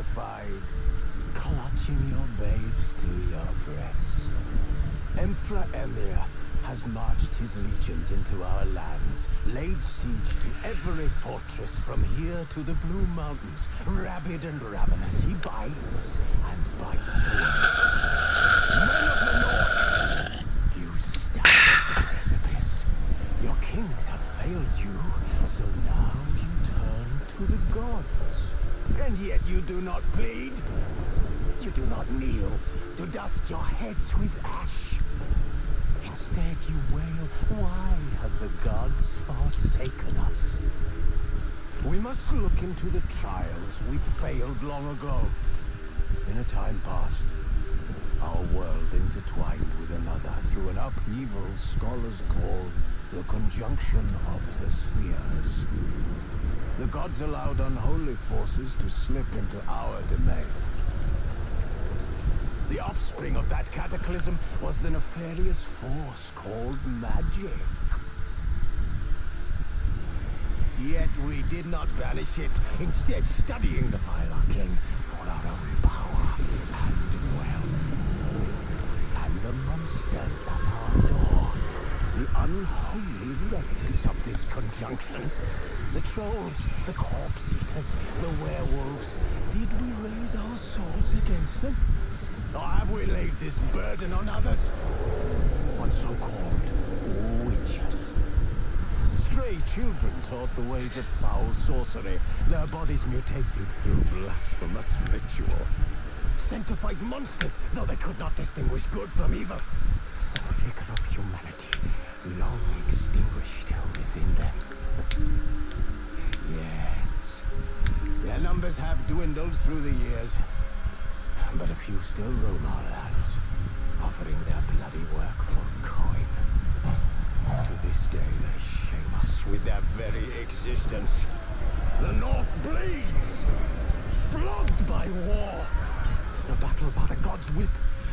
terrified, clutching your babes to your breast. Emperor Emir has marched his legions into our lands, laid siege to every fortress from here to the Blue Mountains. Rabid and ravenous, he bites and bites away. Men of the North, you stand at the precipice. Your kings have failed you, so now you turn to the gods. And yet you do not plead. You do not kneel to dust your heads with ash. Instead you wail, why have the gods forsaken us? We must look into the trials we failed long ago. In a time past, our world intertwined with another through an upheaval scholars call the conjunction of the spheres. The gods allowed unholy forces to slip into our domain. The offspring of that cataclysm was the nefarious force called magic. Yet we did not banish it, instead studying the vile arcane for our own power and wealth. And the monsters at our door, the unholy relics of this conjunction. The trolls, the corpse eaters, the werewolves. Did we raise our swords against them? Or have we laid this burden on others? On so-called witches. Stray children taught the ways of foul sorcery, their bodies mutated through blasphemous ritual. Sent to fight monsters, though they could not distinguish good from evil. The flicker of humanity, long extinguished within them. Yes, their numbers have dwindled through the years. But a few still roam our lands, offering their bloody work for coin. To this day, they shame us with their very existence. The North bleeds, flogged by war. The battles are the gods' whip,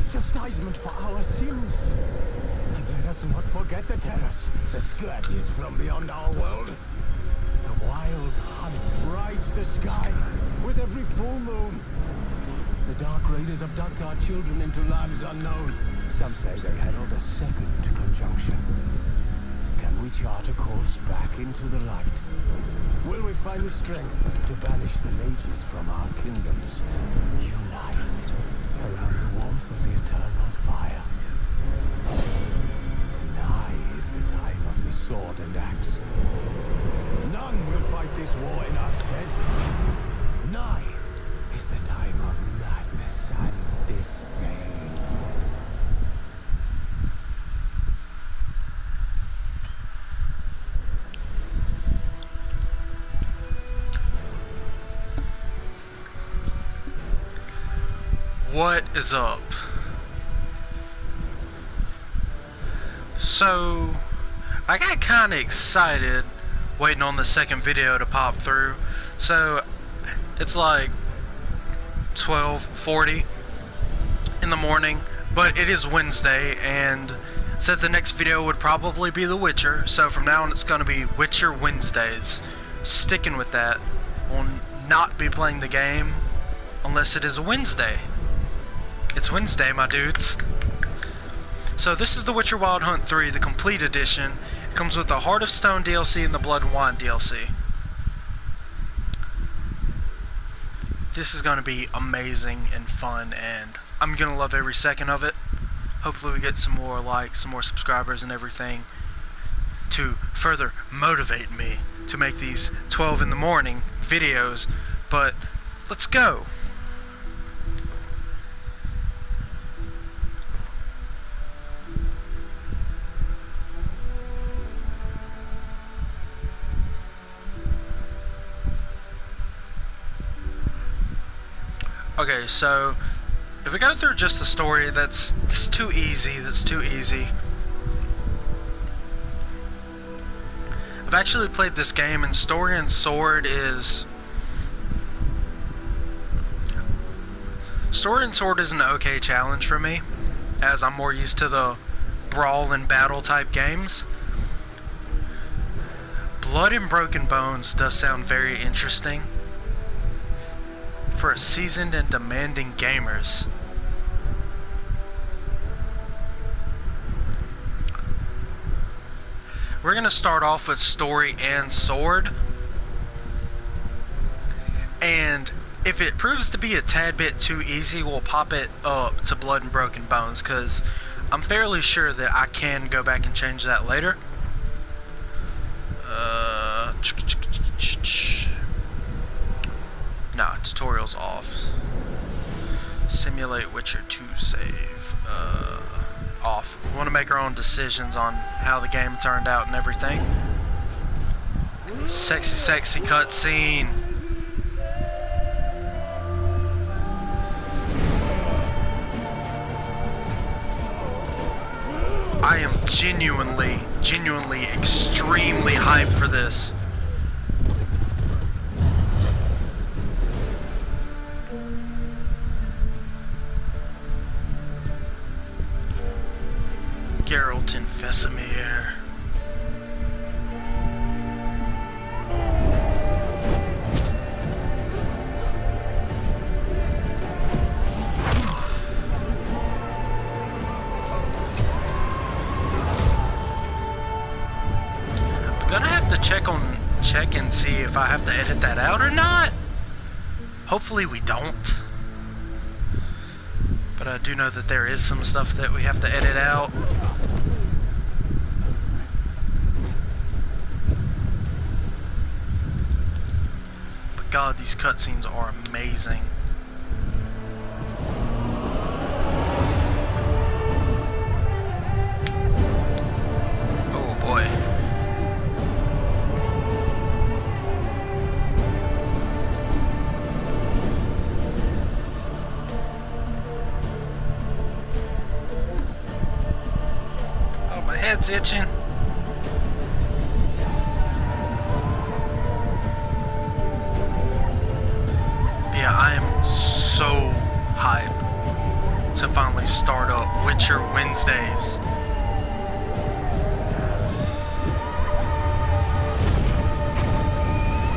chastisement for our sins. And let us not forget the terrors, the scourges from beyond our world. The wild hunt rides the sky with every full moon. The Dark Raiders abduct our children into lands unknown. Some say they herald a second conjunction. Can we chart a course back into the light? Will we find the strength to banish the mages from our kingdoms? Unite around the warmth of the eternal fire. Nigh is the time of the sword and axe. None will fight this war in our stead. Nigh is the time of madness and disdain. What is up? So, I got kind of excited waiting on the second video to pop through. So, it's like 12:40 in the morning, but it is Wednesday, and said the next video would probably be The Witcher, so from now on it's going to be Witcher Wednesdays. Sticking with that. Will not be playing the game unless it is a Wednesday. It's Wednesday, my dudes. So this is The Witcher Wild Hunt 3, the complete edition. It comes with the Heart of Stone DLC and the Blood and Wine DLC. This is going to be amazing and fun, and I'm going to love every second of it. Hopefully we get some more likes, some more subscribers and everything to further motivate me to make these 12 in the morning videos. But let's go. Okay, so if we go through just the story, that's too easy. That's too easy. I've actually played this game, and Story and Sword is... Sword and Sword is an okay challenge for me, as I'm more used to the brawl and battle type games. Blood and Broken Bones does sound very interesting. for seasoned and demanding gamers. We're gonna start off with story and sword, and if it proves to be a tad bit too easy, we'll pop it up to blood and broken bones, because I'm fairly sure that I can go back and change that later. Nah, tutorial's off. Simulate Witcher 2 save. Off. We want to make our own decisions on how the game turned out and everything. Sexy, sexy cutscene. I am genuinely, extremely hyped for this. Geralt and Vesemir. I'm gonna have to check and see if I have to edit that out or not. Hopefully we don't. But I do know that there is some stuff that we have to edit out. But God, these cutscenes are amazing. Oh boy. Head's itching. Yeah, I am so hyped to finally start up Witcher Wednesdays.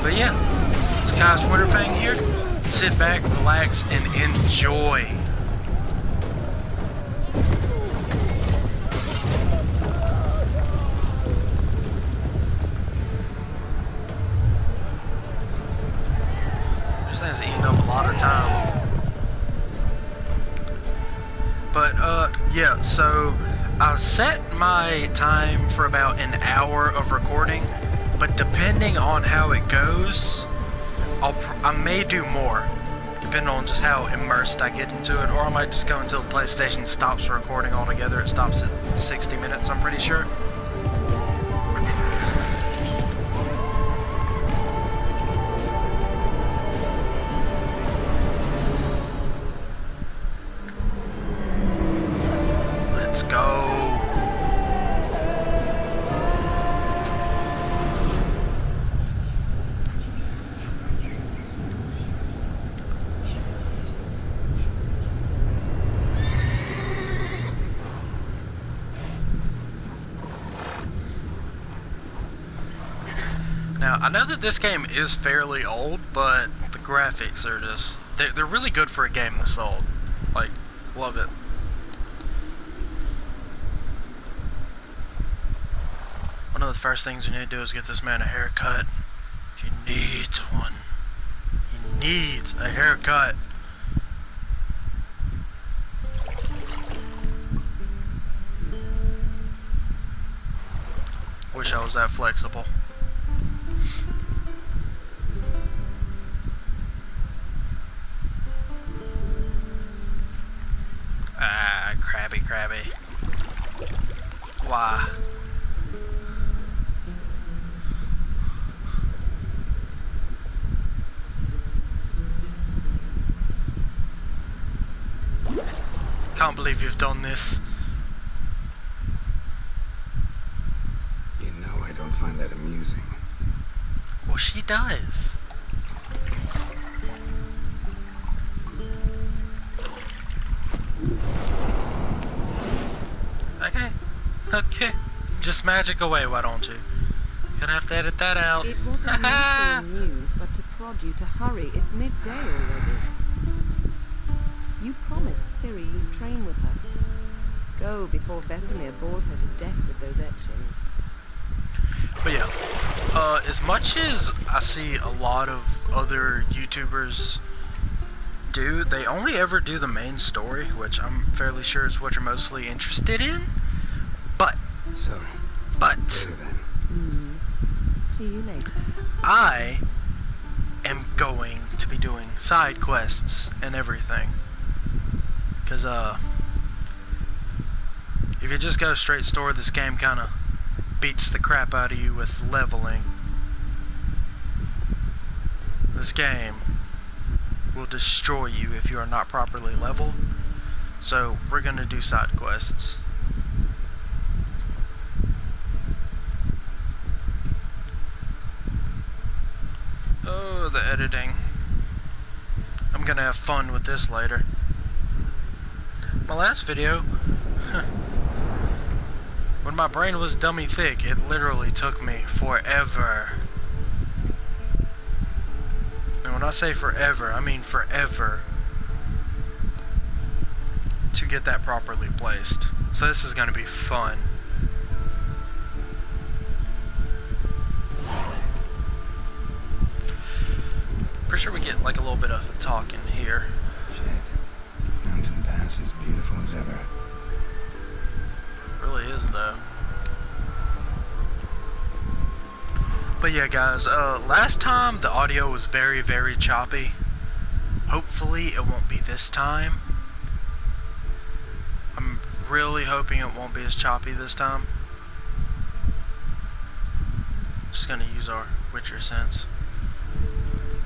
But yeah, Sky's Winterfang here. Sit back, relax, and enjoy. This thing's eating up a lot of time. But yeah, so I've set my time for about an hour of recording, but depending on how it goes, I may do more, depending on just how immersed I get into it, or I might just go until the PlayStation stops recording altogether. It stops at 60 minutes, I'm pretty sure. Let's go. Now, I know that this game is fairly old, but the graphics are just... They're really good for a game this old. Like, love it. One of the first things you need to do is get this man a haircut. He needs one. He needs a haircut. Wish I was that flexible. Ah, crabby. Why? Can't believe you've done this. You know I don't find that amusing. Well, she does. Okay. Just magic away, why don't you? Gonna have to edit that out. It wasn't meant to amuse, but to prod you to hurry. It's midday already. You promised Ciri you'd train with her. Go before Vesemir bores her to death with those etchings. But yeah, as much as I see a lot of other YouTubers do, they only ever do the main story, which I'm fairly sure is what you're mostly interested in. But Later then. See you later. I am going to be doing side quests and everything. Cause if you just go straight story, this game kinda beats the crap out of you with leveling. This game will destroy you if you are not properly leveled. So we're gonna do side quests. Oh, the editing. I'm gonna have fun with this later. My last video, when my brain was dummy thick, it literally took me forever. And when I say forever, I mean forever to get that properly placed. So this is gonna be fun. Pretty sure we get like a little bit of talking here. Shit. Mountain Pass is beautiful as ever. It really is though. But yeah guys, last time the audio was very, very choppy. Hopefully it won't be this time. I'm really hoping it won't be as choppy this time. Just gonna use our Witcher sense.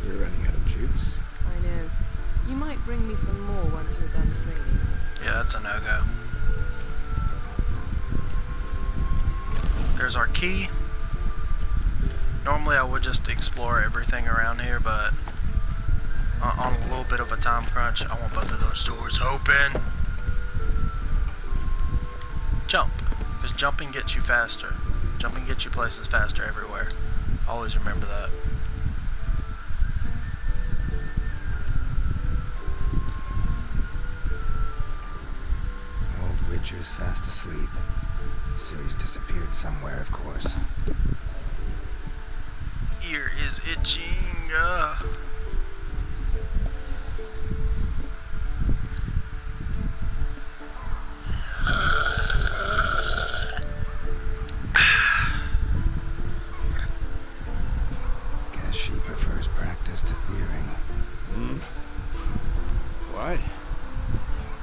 You're running out of juice. I know. You might bring me some more once you're done training. Yeah, that's a no-go. There's our key. Normally I would just explore everything around here, but on a little bit of a time crunch, I want both of those doors open. Jump, because jumping gets you faster. Jumping gets you places faster everywhere. Always remember that. Old Witcher's fast asleep. Ciri's disappeared somewhere, of course. Ear is itching. Guess she prefers practice to theory. What?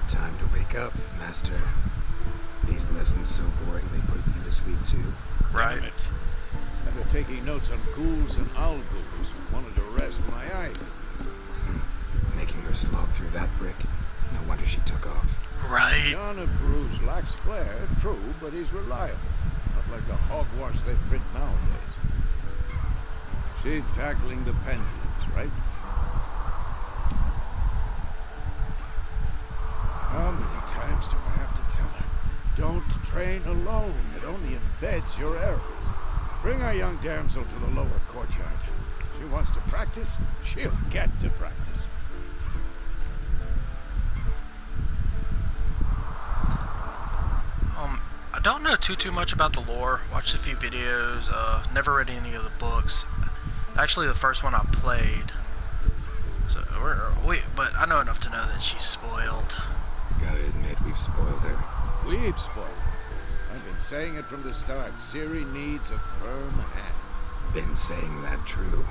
Time to wake up, Master. These lessons so boring they put you to sleep too. Right. Damn it. After taking notes on ghouls and owl-ghouls, wanted to rest my eyes. Making her slog through that brick. No wonder she took off. Right. John of Bruges lacks flair, true, but he's reliable. Not like the hogwash they print nowadays. She's tackling the pendulums, right? How many times do I have to tell her? Don't train alone. It only embeds your errors. Bring our young damsel to the lower courtyard. She wants to practice, she'll get to practice. I don't know too much about the lore. Watched a few videos, never read any of the books. Actually, the first one I played. So, but I know enough to know that she's spoiled. Gotta admit, we've spoiled her. We've spoiled her. I've been saying it from the start. Ciri needs a firm hand. Been saying that true.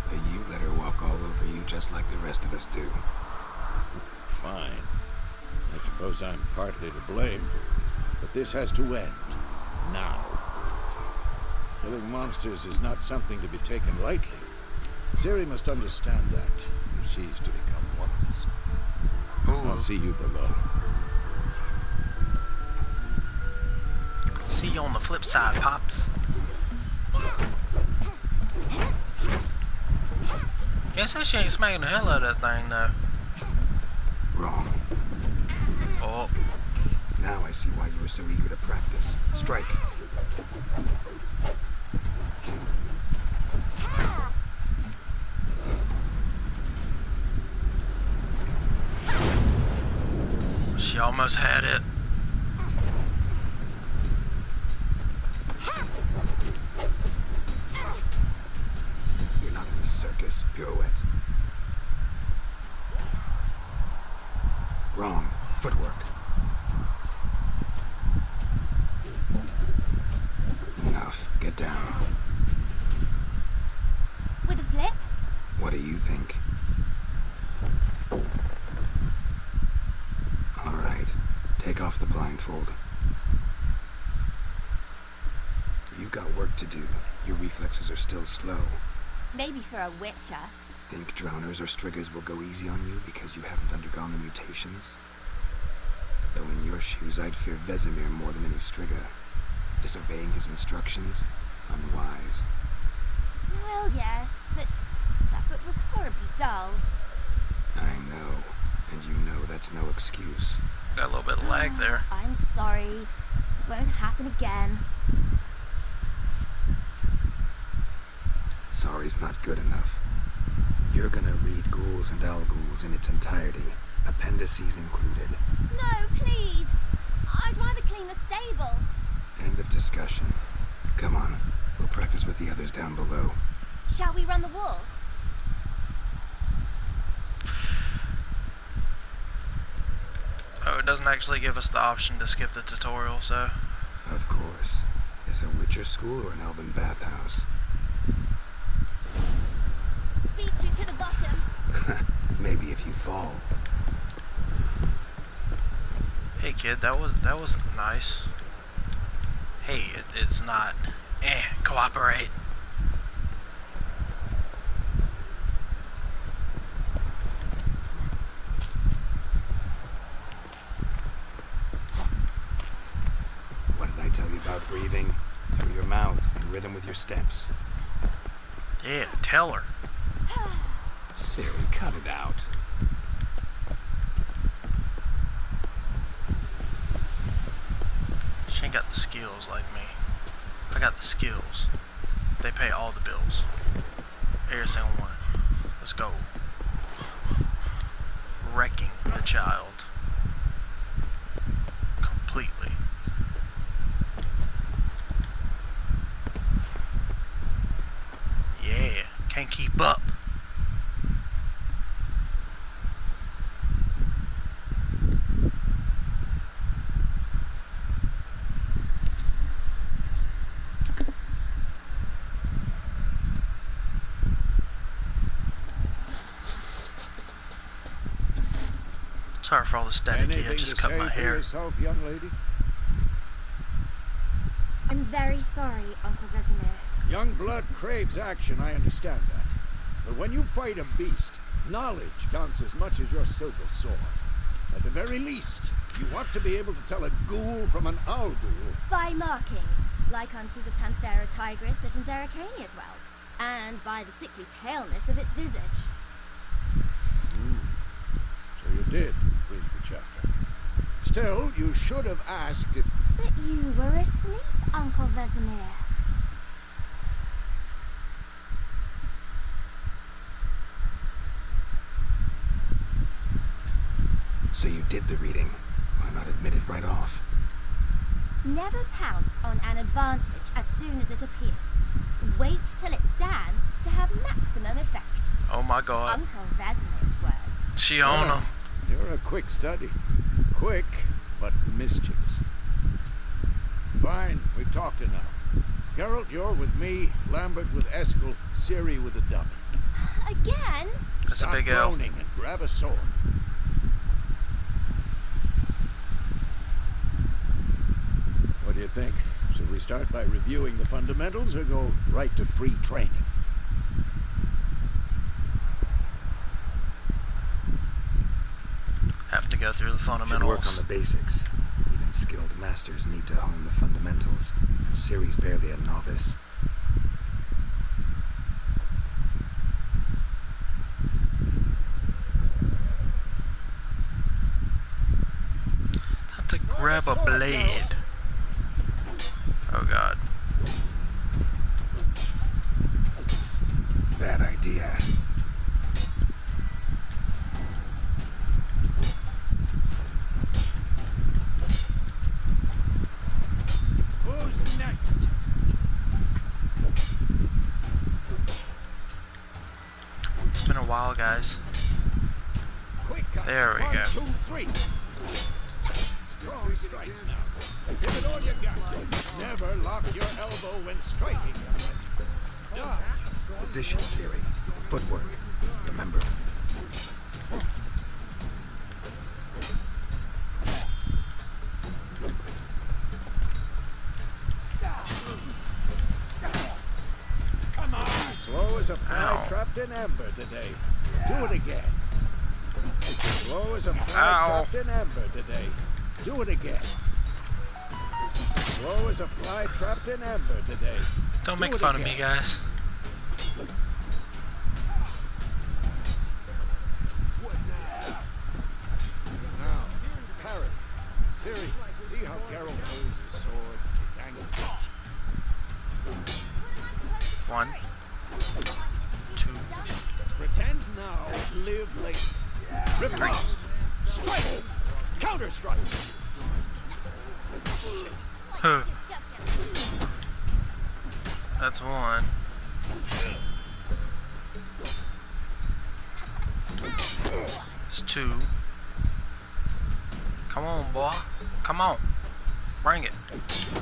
But you let her walk all over you just like the rest of us do. Fine. I suppose I'm partly to blame. But this has to end. Now. Killing monsters is not something to be taken lightly. Ciri must understand that, if she's to become one of us. Ooh. I'll see you below. See you on the flip side, Pops. Can't say she ain't smacking the hell out of that thing, though. Wrong. Oh. Now I see why you were so eager to practice. Strike. She almost had it. You're not in a circus, pirouette. Wrong. Footwork. Enough. Get down. With a flip? What do you think? All right. Take off the blindfold. You've got work to do. Your reflexes are still slow. Maybe for a witcher. Think drowners or striggers will go easy on you because you haven't undergone the mutations? Though in your shoes, I'd fear Vesemir more than any strigger. Disobeying his instructions? Unwise. Well, yes, but that book was horribly dull. I know. And you know that's no excuse. Got a little bit of lag there. I'm sorry. It won't happen again. Sorry's not good enough. You're gonna read Ghouls and Al-Ghouls in its entirety, appendices included. No, please! I'd rather clean the stables. End of discussion. Come on, we'll practice with the others down below. Shall we run the walls? Oh, it doesn't actually give us the option to skip the tutorial, so... Of course. Is a Witcher school or an elven bathhouse? Beat you to the bottom. Maybe if you fall. Hey kid, that was nice. Hey, it's not. Cooperate. What did I tell you about breathing? Through your mouth, in rhythm with your steps. Yeah, tell her. Siri, cut it out. She ain't got the skills like me. I got the skills. They pay all the bills. Every single one. Let's go. Wrecking the child. Completely. Yeah, can't keep up. Sorry for all the static. Anything I just to cut say my for hair. yourself, young lady? I'm very sorry, Uncle Vesemir. Young blood craves action, I understand that. But when you fight a beast, knowledge counts as much as your silver sword. At the very least, you want to be able to tell a ghoul from an owl-ghoul. By markings, like unto the Panthera tigris that in Zeracania dwells, and by the sickly paleness of its visage. So you did read the chapter. Still, you should have asked if... But you were asleep, Uncle Vesemir. So you did the reading. Why not admit it right off? Never pounce on an advantage as soon as it appears. Wait till it stands to have maximum effect. Oh my god. Uncle Vesemir's words. She on him. You're a quick study. Quick, but mischievous. Fine, we've talked enough. Geralt, you're with me, Lambert with Eskel, Ciri with the dummy. Again? That's Stop a big L. groaning and grab a sword. What do you think? Should we start by reviewing the fundamentals or go right to free training? Have to go through the Should work on fundamentals. the basics. Even skilled masters need to hone the fundamentals, and Ciri's barely a novice. Have to grab a blade. Oh god. Bad idea. guys. Quick cut. There we 1, go. 2, 3. Strong strikes now. Give it all you got. Never lock your elbow when striking. Dodge. Position, Siri. Footwork. Remember. Come on. Slow as a fly Ow. trapped in amber today. Do it again. Slow as a fly Ow. trapped in amber today. Do it again. Slow as a fly trapped in amber today. Don't Do make it fun of again. me, guys. Now, parry. Siri, see how Geralt holds his sword? It's angled. 1, 2, Pretend now, live later. Riposte. Strike. Counter strike. huh. That's 1. It's 2. Come on, boy. Come on. Bring it.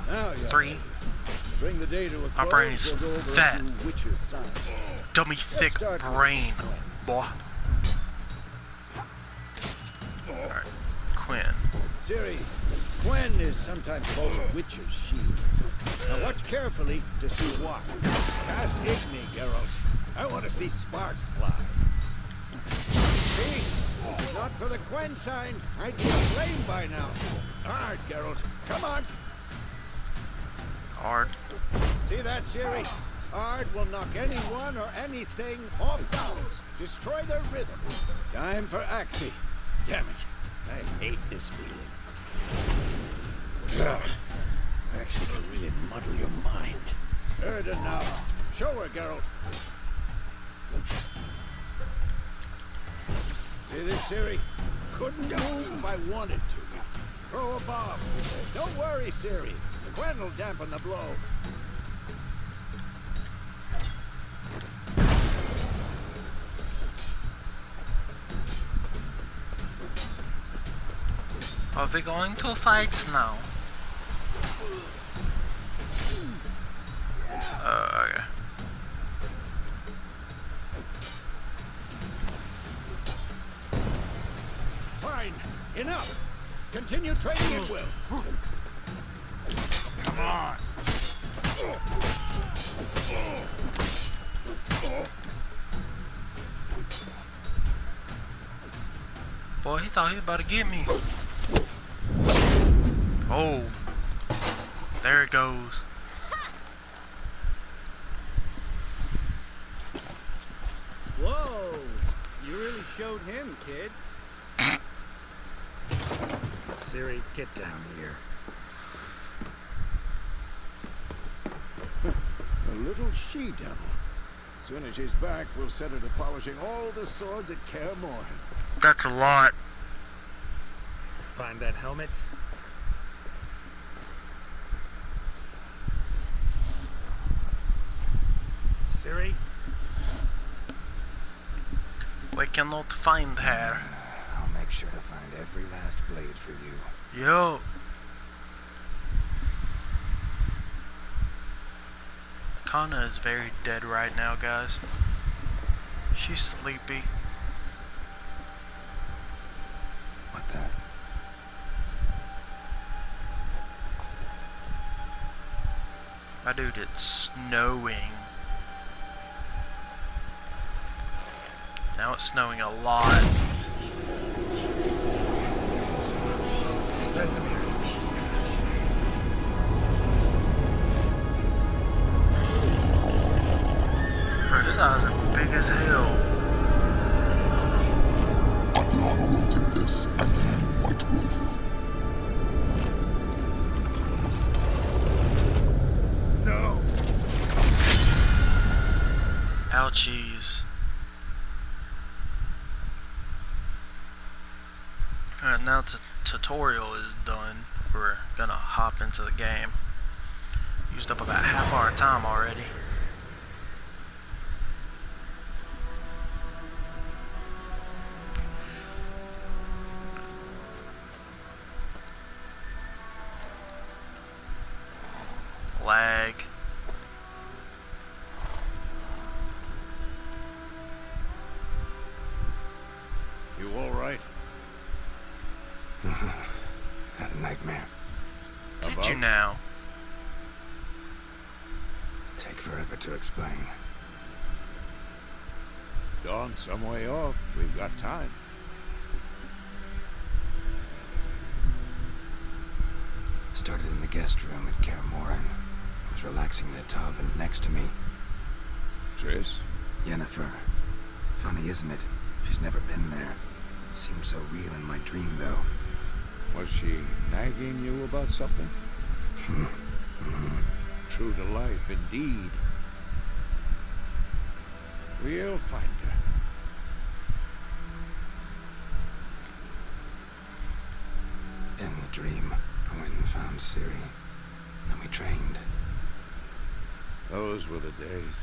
Now, yeah. 3. Bring the day to a close. My brain is We'll go over a fat. few witches' signs. Dummy thick start with brain, Gwen. boy. Alright. Quinn. Siri, Gwen is sometimes called a witch's shield. Now watch carefully to see what. Cast Igni, Geralt. I want to see sparks fly. See? If not for the Gwen sign, I'd be aflame by now. Hard, Geralt. Come on. Hard. See that, Siri? Ard will knock anyone or anything off balance. Destroy their rhythm. Time for Axie. Damn it. I hate this feeling. Ugh. Axie can really muddle your mind. Erden now. Show her, Geralt. See this, Siri? Couldn't move if I wanted to. Throw a bomb. Don't worry, Siri. The Gwen will dampen the blow. Are we going to fight now? Okay. Fine. Enough. Continue training at will. Come on. Boy, he thought he was about to get me. Oh. There it goes. Whoa! You really showed him, kid. Siri, get down here. A little she-devil. Soon as she's back, we'll set her to polishing all the swords at Kaer Morhen. That's a lot. Find that helmet. Siri? We cannot find her. I'll make sure to find every last blade for you. Yo. Kana is very dead right now, guys. She's sleepy. What the? My dude, it's snowing. Now it's snowing a lot. Vesemir. Bro, his eyes are big as hell. Adriana will take this and then White Wolf. No! Ouchies. Alright, now the tutorial is done. We're gonna hop into the game. Used up about half our time already. Had a nightmare. Did you now? Take forever to explain. Dawn's some way off. We've got time. Started in the guest room at Kaer Morhen. I was relaxing in the tub, and next to me, Triss? Yennefer. Funny, isn't it? She's never been there. Seemed so real in my dream, though. Was she nagging you about something? True to life, indeed. We'll find her. In the dream, I went and found Ciri. Then we trained. Those were the days.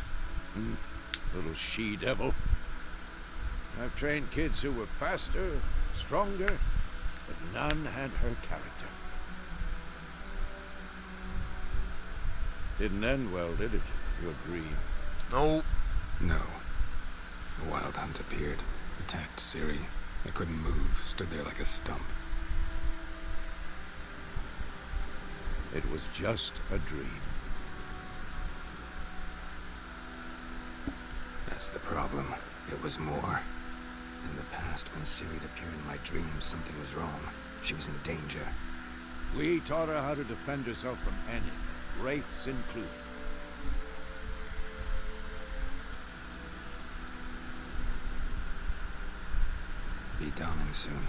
Little she-devil. I've trained kids who were faster, stronger, but none had her character. Didn't end well, did it? Your dream. Nope. No. A wild hunt appeared, attacked Ciri. I couldn't move, stood there like a stump. It was just a dream. That's the problem. It was more. In the past, when Ciri'd appear in my dreams, something was wrong. She was in danger. We taught her how to defend herself from anything, wraiths included. Be dawning soon.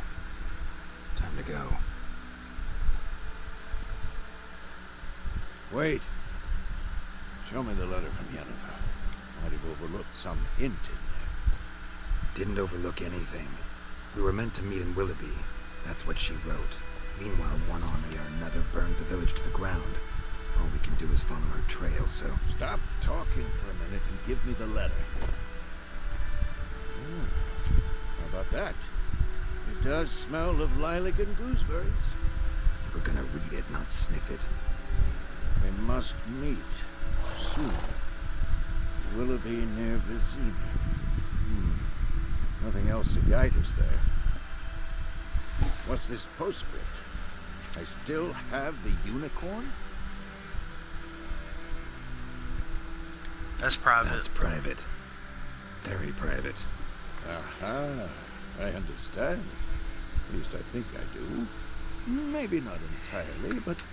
Time to go. Wait. Show me the letter from Yennefer. Might have overlooked some hint in there. Didn't overlook anything. We were meant to meet in Willoughby. That's what she wrote. Meanwhile, one army or another burned the village to the ground. All we can do is follow her trail, so... Stop talking for a minute and give me the letter. How about that? It does smell of lilac and gooseberries. You were gonna read it, not sniff it. We must meet soon. Willoughby near Vizima. Nothing else to guide us there. What's this postscript? I still have the unicorn? That's private. That's private. Very private. Aha, I understand. At least I think I do. Maybe not entirely, but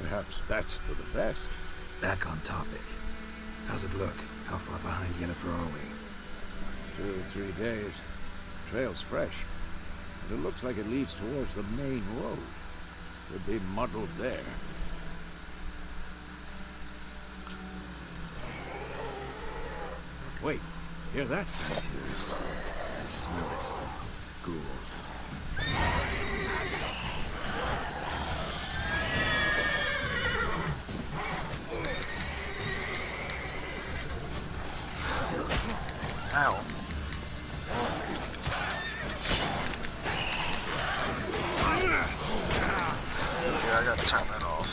perhaps that's for the best. Back on topic. How's it look? How far behind Yennefer are we? 2 or 3 days. Trail's fresh. But it looks like it leads towards the main road. Could be muddled there. Wait, hear that? I smell it. Ghouls. Ow. Yeah, I gotta turn that off.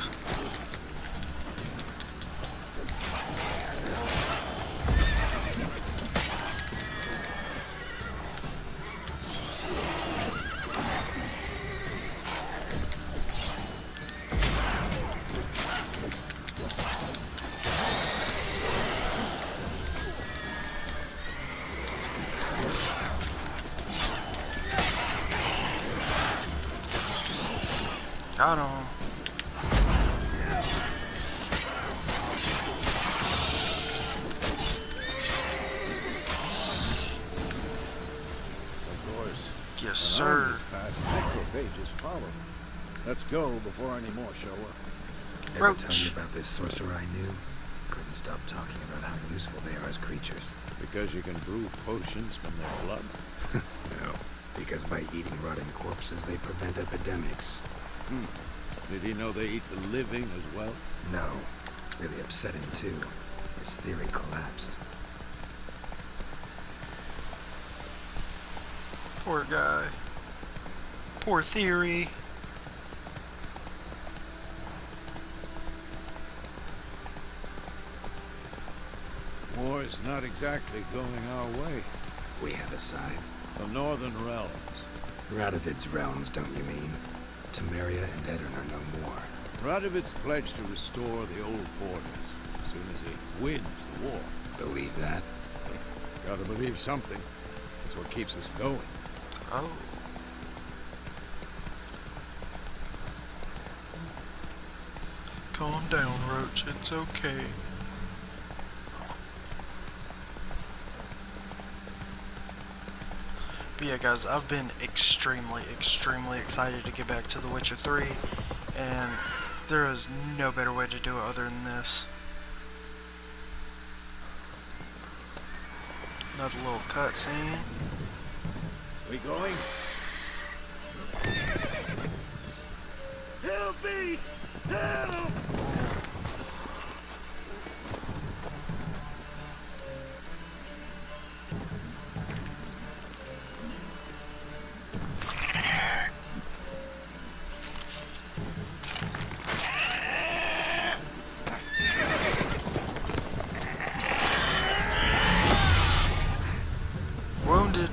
Got him. Of course. Yes, An sir. army's passed, necrophages follow. Let's go before any more show up. Ever tell Roach. you about this sorcerer I knew? Couldn't stop talking about how useful they are as creatures. Because you can brew potions from their blood? No, because by eating rotting corpses, they prevent epidemics. Did he know they eat the living as well? No, really upset him too. His theory collapsed. Poor guy. Poor theory. War's not exactly going our way. We have a side. The northern realms. Radovid's realms, don't you mean? Temeria and Eddard are no more. Radovid's pledged to restore the old borders as soon as he wins the war. Believe that? Gotta believe something. That's what keeps us going. Oh. Calm down, Roach. It's okay. But yeah, guys, I've been extremely excited to get back to The Witcher 3, and there is no better way to do it other than this. Another little cutscene. We going? Help me! Help! Wounded.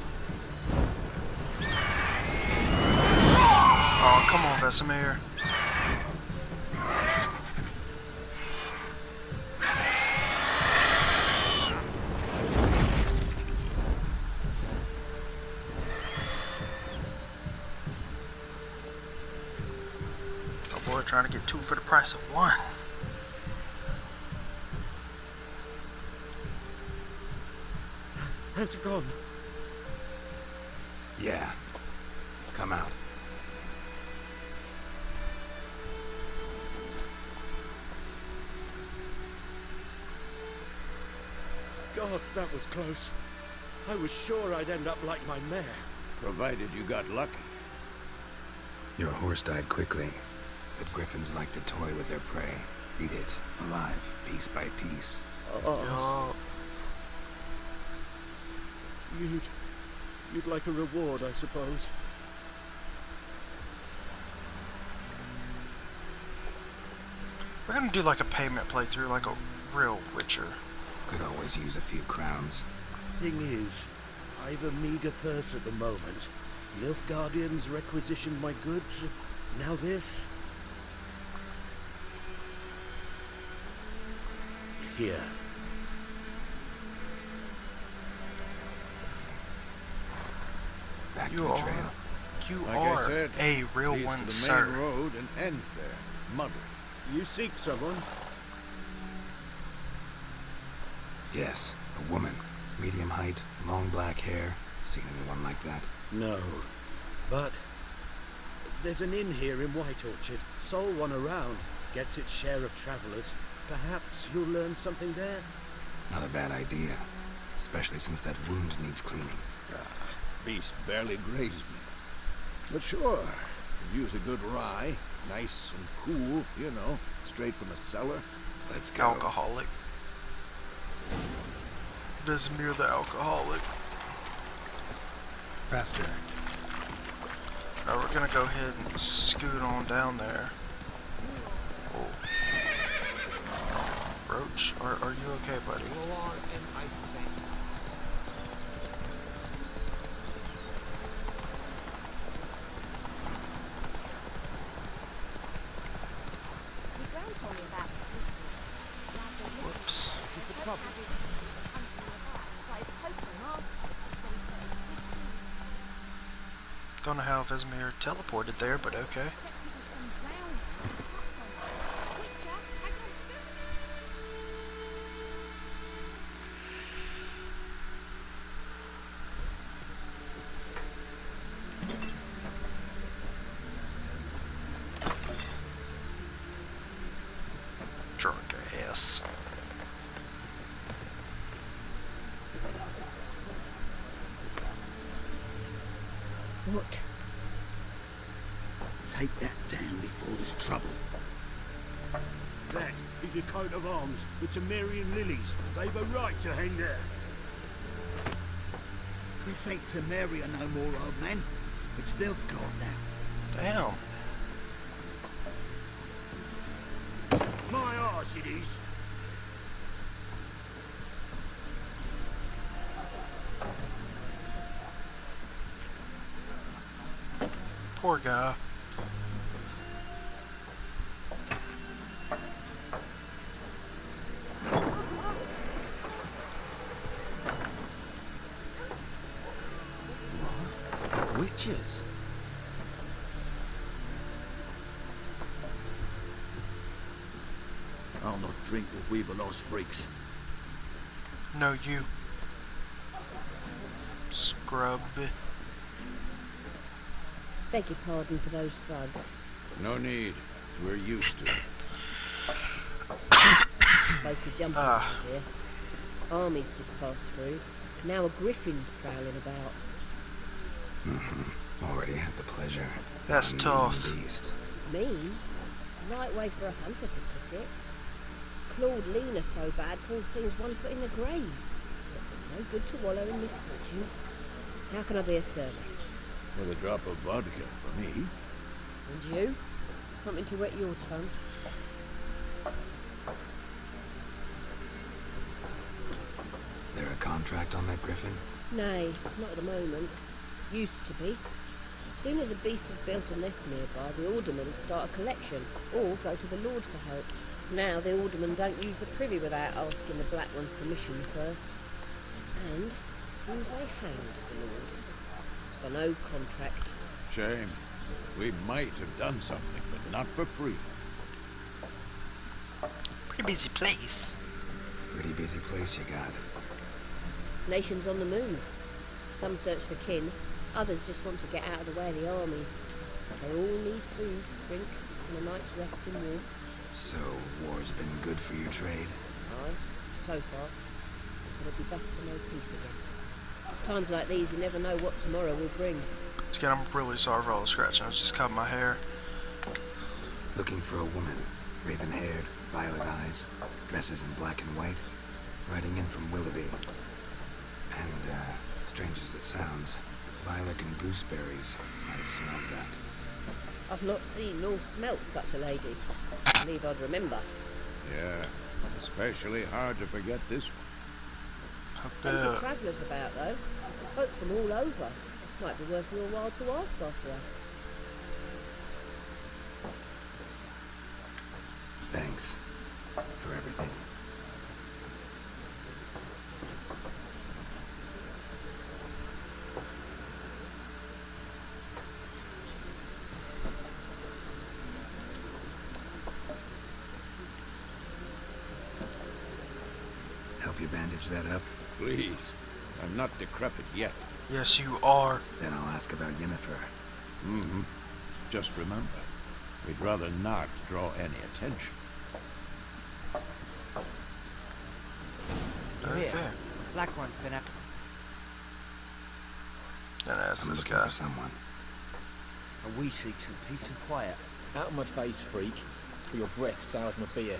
Oh, come on, Vesemir. Oh boy, trying to get two for the price of one. How's it gone? Yeah. Come out. Gods, that was close. I was sure I'd end up like my mare. Provided you got lucky. Your horse died quickly, but griffins like to toy with their prey. Eat it, alive, piece by piece. Oh. You'd like a reward, I suppose. We're gonna do like a payment playthrough, like a real Witcher. Could always use a few crowns. Thing is, I've a meager purse at the moment. Nilfgaardians requisitioned my goods. Now this. Here. Back to You the are, trail. you Like are I said, a real leads one, to the sir. main road and ends there, muddled. You seek someone? Yes, a woman. Medium height, long black hair. Seen anyone like that? No. But there's an inn here in White Orchard. Sole one around. Gets its share of travelers. Perhaps you'll learn something there? Not a bad idea. Especially since that wound needs cleaning. Beast barely grazed me. But sure, could use a good rye. Nice and cool, you know, straight from a cellar. Let's go. Alcoholic. Vesemir the alcoholic. Faster. Now we're gonna go ahead and scoot on down there. Oh. Roach, are you okay, buddy? Whoops. Don't know how Vesemir teleported there, but okay. Drunk ass. What? Take that down before there's trouble. That is a coat of arms, the Temerian lilies. They've a right to hang there. This ain't Temeria no more, old man. It's Nilfgaard now. Damn. My arse it is. Poor guy. Witches? I'll not drink with Weaverlaw's freaks. No, you. Scrub. Beg your pardon for those thugs. No need. We're used to it. Folk are jumping, my dear. Armies just passed through. Now a griffin's prowling about. Already had the pleasure. That's A mean tough. beast. Mean? Right way for a hunter to put it. Clawed Lena so bad, poor thing's 1 foot in the grave. But there's no good to wallow in misfortune. How can I be of service? With a drop of vodka for me. And you? Something to wet your tongue? There a contract on that griffin? Nay, not at the moment. Used to be. Soon as a beast had built a nest nearby, the alderman would start a collection, or go to the Lord for help. Now the aldermen don't use the privy without asking the Black One's permission first. And seems they hanged the Lord. So no contract. Shame. We might have done something, but not for free. Pretty busy place. Pretty busy place you got. Nations on the move. Some search for kin, others just want to get out of the way of the armies. They all need food, drink, and a night's rest and warmth. So, war's been good for your trade? Aye, so far. But it'd be best to know peace again. Times like these, you never know what tomorrow will bring. Again, I'm really sorry for all the scratching. I was just cutting my hair. Looking for a woman. Raven-haired, violet eyes, dresses in black and white. Riding in from Willoughby. And, strange as it sounds, lilac and gooseberries might have smelled that. I've not seen nor smelt such a lady. I believe I'd remember. Yeah, especially hard to forget this one. Plenty of travellers about, though. Folk from all over. Might be worth your while to ask after her. Thanks for everything. Help you bandage that up? Please. I'm not decrepit yet. Yes, you are. Then I'll ask about Yennefer. Mm-hmm. Just remember, we'd rather not draw any attention. Okay. Black One's been out. Then ask I'm this looking guy. for someone. And we seek some peace and quiet. Out of my face, freak, for your breath sours my beer.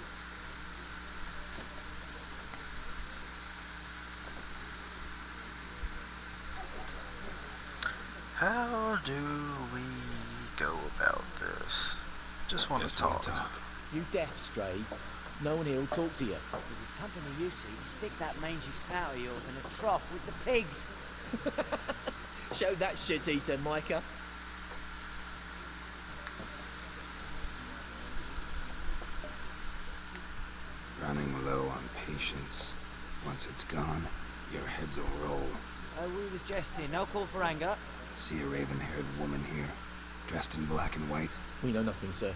How do we go about this? Just want to wanna talk. You deaf, Stray. No one here'll talk to you. With his company, you see, stick that mangy snout of yours in a trough with the pigs. Show that shit-eater, Micah. Running low on patience. Once it's gone, your heads will roll. Oh, we was jesting. No call for anger. See a raven-haired woman here, dressed in black and white? We know nothing, sir.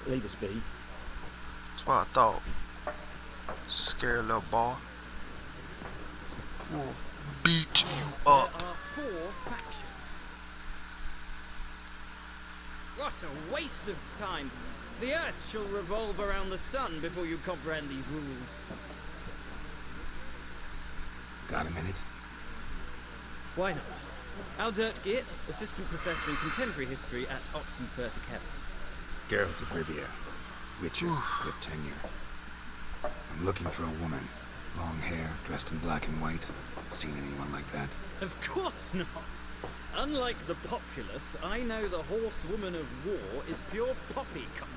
Leave us be. That's what I thought. Scary little boy. We'll beat you up. There are 4 factions. What a waste of time. The Earth shall revolve around the sun before you comprehend these rules. Got a minute? Why not? Aldert Geert, Assistant Professor in Contemporary History at Oxenfurt Academy. Geralt of Rivia, Witcher with tenure. I'm looking for a woman. Long hair, dressed in black and white. Seen anyone like that? Of course not. Unlike the populace, I know the horsewoman of war is pure poppycock.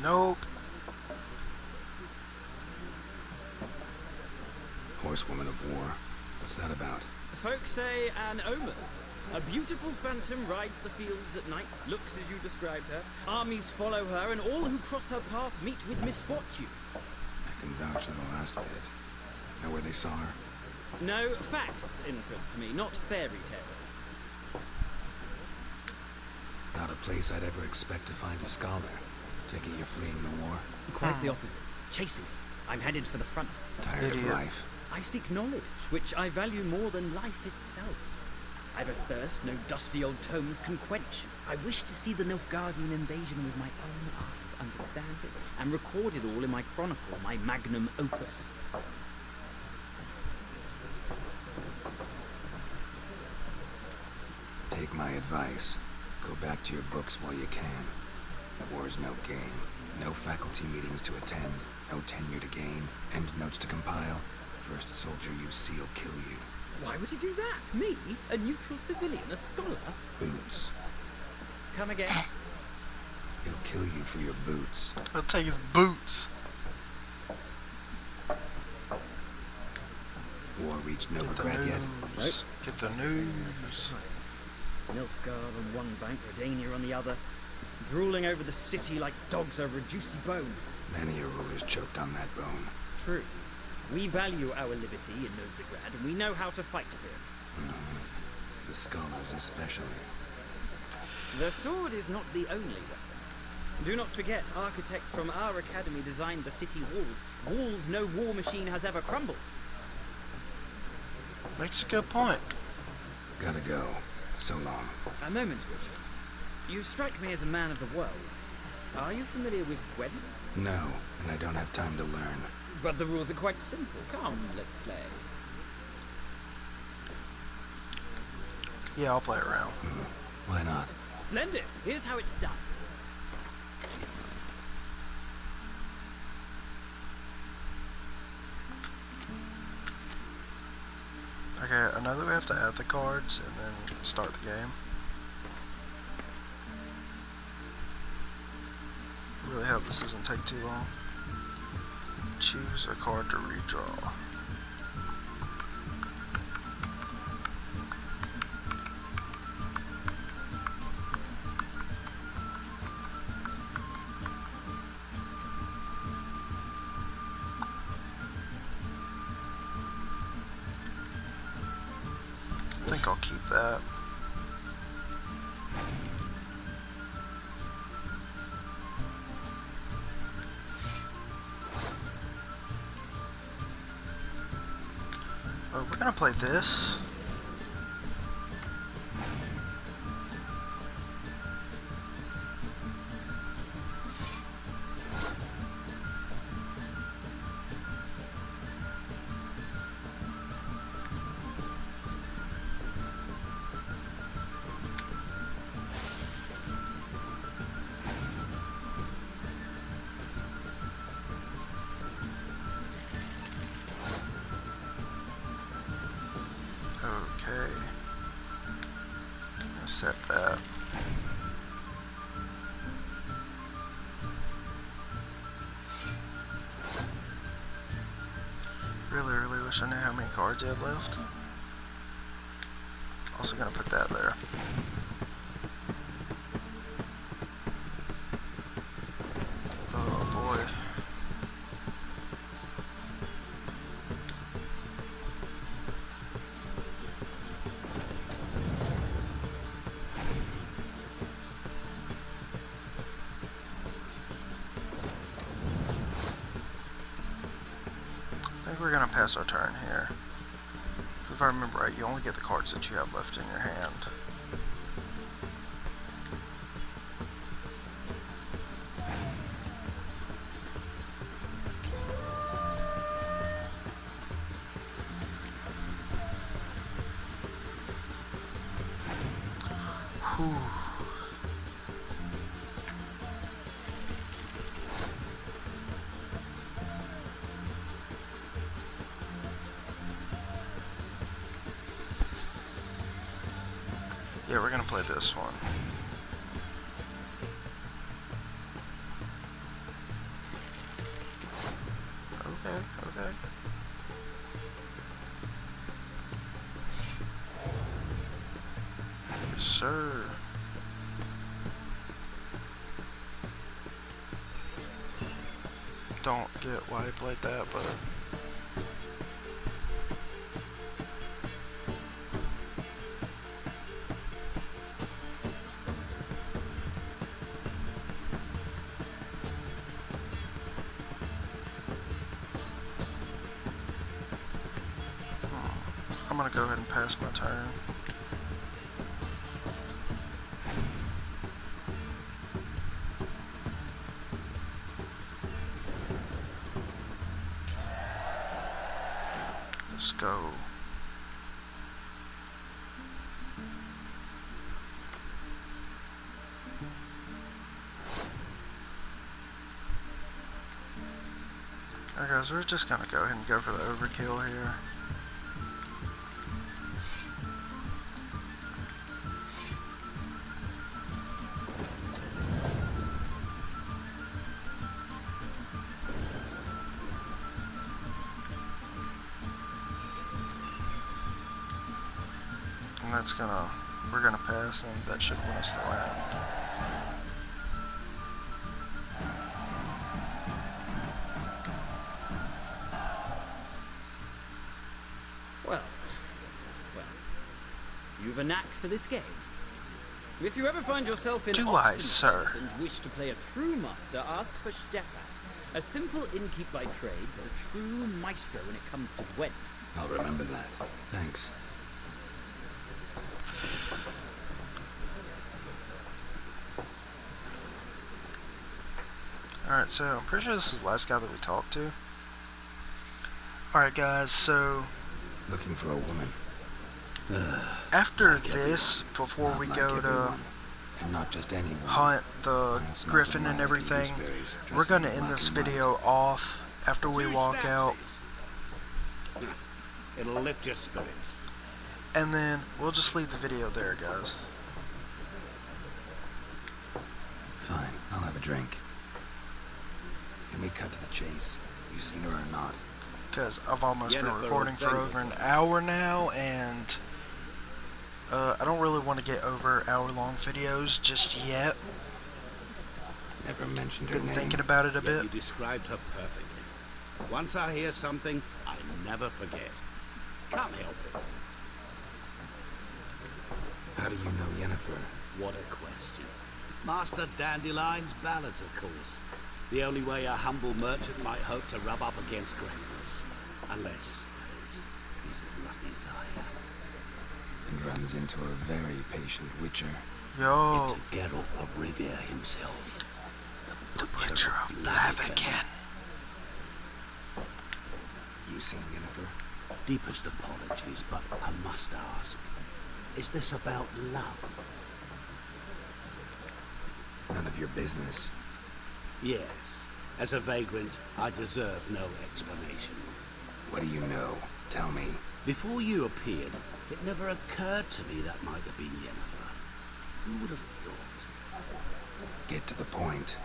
Nope. Horsewoman of war. What's that about? Folk say an omen. A beautiful phantom rides the fields at night, looks as you described her. Armies follow her, and all who cross her path meet with misfortune. I can vouch for the last bit. Know where they saw her? No, facts interest me, not fairy tales. Not a place I'd ever expect to find a scholar. Take it you're fleeing the war? Quite the opposite. Chasing it. I'm headed for the front. Tired of life? I seek knowledge, which I value more than life itself. I've a thirst no dusty old tomes can quench. I wish to see the Nilfgaardian invasion with my own eyes, understand it, and record it all in my chronicle, my magnum opus. Take my advice. Go back to your books while you can. War's no game. No faculty meetings to attend. No tenure to gain. Endnotes to compile. First soldier you see will kill you. Why would he do that? Me? A neutral civilian? A scholar? Boots. Come again? He'll kill you for your boots. He'll take his boots. War reached Novigrad yet? Right. Get the news. Nilfgaard on one bank, Redania on the other, drooling over the city like dogs over a juicy bone. Many a ruler's choked on that bone. True. We value our liberty in Novigrad, and we know how to fight for it. The scholars especially. The sword is not the only weapon. Do not forget, architects from our academy designed the city walls. Walls no war machine has ever crumbled. Makes a good point. Gotta go. So long. A moment, Witcher. You strike me as a man of the world. Are you familiar with Gwent? No, and I don't have time to learn. But the rules are quite simple. Come, let's play. Yeah, I'll play around. Why not? Splendid. Here's how it's done. Okay, I know that we have to add the cards and then start the game. Really hope this doesn't take too long. Choose a card to redraw. I think I'll keep that. Oh, we're gonna play this. Okay. I'll set that. Really wish I knew how many cards I had left. Also gonna put that there. Oh boy. I think we're gonna pass our turn here. If I remember right, you only get the cards that you have left in your hand. Whew. Yeah, we're gonna play this one. Okay. Yes, sir. Don't get why I played that, but gonna go ahead and pass my turn. Let's go. Alright guys, we're just gonna go ahead and go for the overkill here. And that's gonna, we're gonna pass, and that should win us the round. Well, you've a knack for this game. If you ever find yourself in Do I, Oxenford sir? and wish to play a true master, ask for Stepan. A simple innkeep by trade, but a true maestro when it comes to Gwent. I'll remember that. Thanks. Alright, so I'm pretty sure this is the last guy that we talked to. Alright guys, so Looking for a woman. after Like this, before Not we like go to everyone. And not just any woman. hunt the Mine smells griffin of and lilac everything, gooseberries, we're dressed gonna in end black this and white. video off after we walk out, It'll lift your spirits. and then we'll just leave the video there, guys. Fine, I'll have a drink. Can we cut to the chase? You seen her or not? Because I've almost been Jennifer recording for offended. over an hour now, and I don't really want to get over hour-long videos just yet. Never mentioned her Been name. thinking about it a Yet bit. you described her perfectly. Once I hear something, I never forget. Can't help it. How do you know Yennefer? What a question. Master Dandelion's ballads, of course. The only way a humble merchant might hope to rub up against greatness. Unless, that is, he's as lucky as I am. And runs into a very patient witcher. Yo, Into Geralt of Rivia himself. The Butcher of Blaviken. You seen Yennefer? Deepest apologies, but I must ask. Is this about love? None of your business. Yes. As a vagrant, I deserve no explanation. What do you know? Tell me. Before you appeared, it never occurred to me that might have been Yennefer. Who would have thought? Get to the point.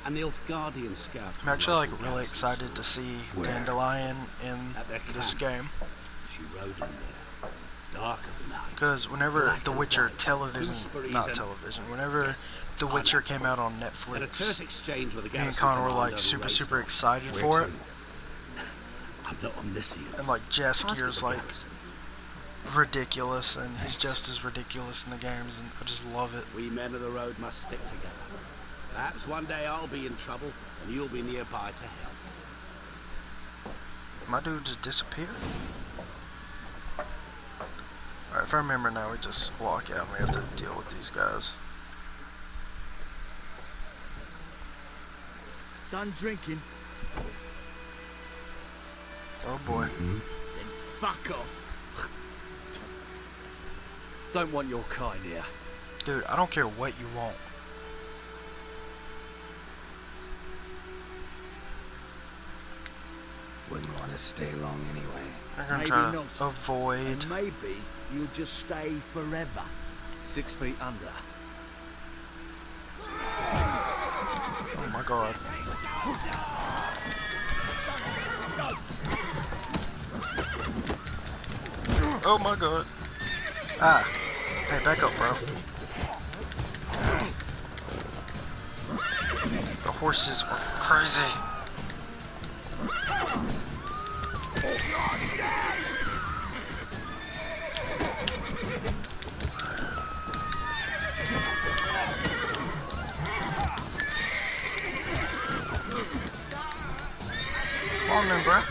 An Nilfgaardian scout. I'm actually like really excited to see Where? Dandelion in At their this camp. game. She rode in there, dark of night. Because whenever black The and Witcher white, television, gooseberries not and- television, whenever Yes, The I Witcher know. came out on Had a terse Netflix, exchange with a me and garrison Connor were commander like who super raced super off. excited Where for to? it. I'm not omniscient. And like Ask at Jaskier's the like garrison. ridiculous, and he's Thanks. just as ridiculous in the games, and I just love it. We men of the road must stick together. Perhaps one day I'll be in trouble and you'll be nearby to help. My dude just disappeared. Alright, if I remember now, we just walk out and we have to deal with these guys. Done drinking? Oh boy. Then fuck off. Don't want your kind here. Dude, I don't care what you want. Wouldn't want to stay long anyway. I'm gonna Maybe try to not. avoid. And maybe you'll just stay forever. 6 feet under. Oh my god. Oh my god. Ah. Hey, back up, bro. The horses were crazy. Come on then, bro.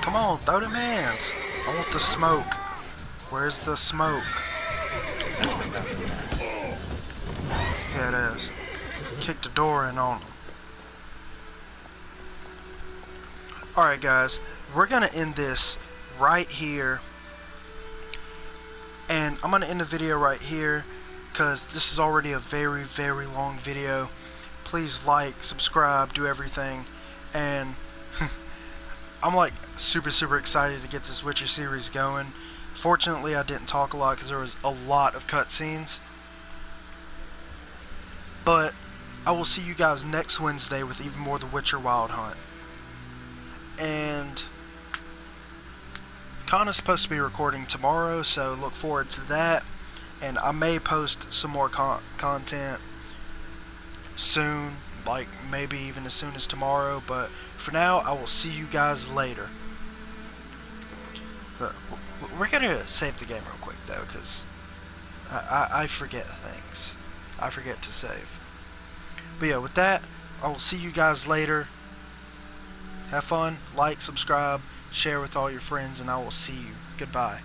Come on, throw them hands. I want the smoke. Where's the smoke? That's enough of that. Yeah, it is. Kick the door in on them. Alright guys, we're gonna end this right here. And I'm gonna end the video right here because this is already a very, very long video. Please like, subscribe, do everything. And I'm like super excited to get this Witcher series going. Fortunately, I didn't talk a lot because there was a lot of cutscenes. But I will see you guys next Wednesday with even more The Witcher Wild Hunt. And Connor's supposed to be recording tomorrow, so look forward to that. And I may post some more content soon, like maybe even as soon as tomorrow. But for now, I will see you guys later. We're gonna save the game real quick though, because I forget things. I forget to save. But yeah, with that, I will see you guys later. Have fun, like, subscribe, share with all your friends, and I will see you. Goodbye.